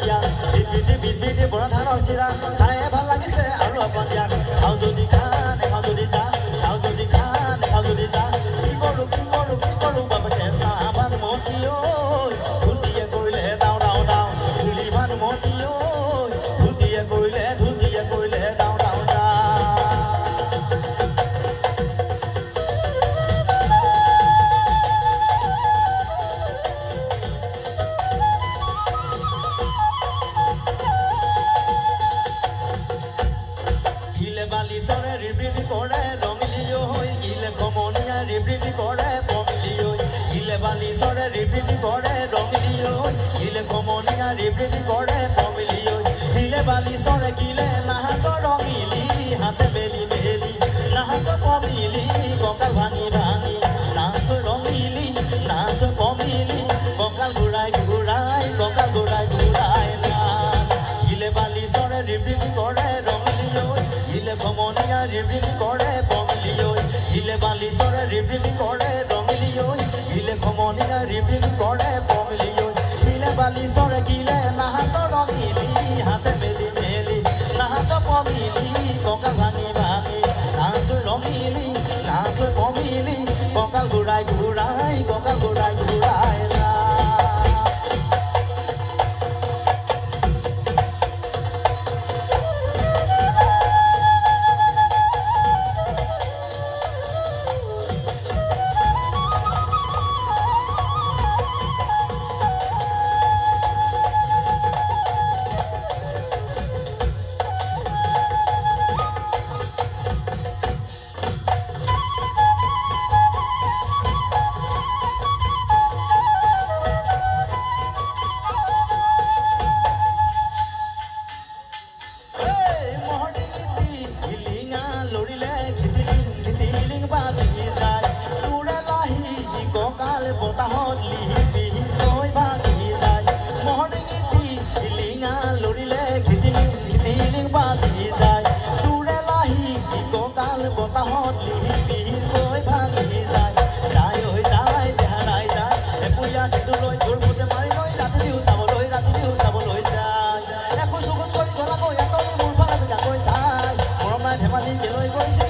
দিয়া বিধি বৰা ধানৰ চিৰা খাই ভাল লাগিছে আৰু অকণ দিয়া খাওঁ যদি খা নেখাওঁ যদি যা খাওঁ যদি খা নেখাওঁ যদি যা কি কৰো বাপেকে চাহ ভাত মতি ঐ ধুতিয়ে কৰিলে দাও দাও দাও ধুলি ভাত মতি ঐ ধুতিয়ে কৰিলে দাও দাও দাও বালিচৰে ৰিবৃতি কৰে ৰঙিলিও হৈ গিলে কমনীয়া ৰিবৃতি কৰে পমিলিও গিলে বালিচৰে ৰিবৃতি কৰে ৰঙিলিও গিলে কমনীয়া ৰিবৃতি কৰে পমিলিও গিলে বালিচৰে গিলে নাহাজ ৰঙিলি হাতে মেলি মেলি নাহাজ পমিলি কঁকাল ভাঙি ভাঙি নাচ ৰঙিলি নাচ পমিলি কঁকাল ঘূৰাই ঘূৰাই গিলে বালিচৰে ৰিবৃতি কৰে ৰঙিলিও গিলে ভমনীয়া ৰিবৃতি কৰে পমিলিও গিলে বালিচৰে ৰিবৃতি কৰে ৰঙিলিও গিলে ভমনীয়া ৰিবৃতি কৰে পমিলিও গিলে বালিচৰে গিলে নাহাজ ৰঙিলি হাতে মেলি মেলি নাহাজ পমিলি কঁকাল ভাঙি ভাঙি নাচ ৰঙিলি নাচ পমিলি কঁকাল ঘূৰাই ঘূৰাই ধেমালি কেলৈ কৰিছে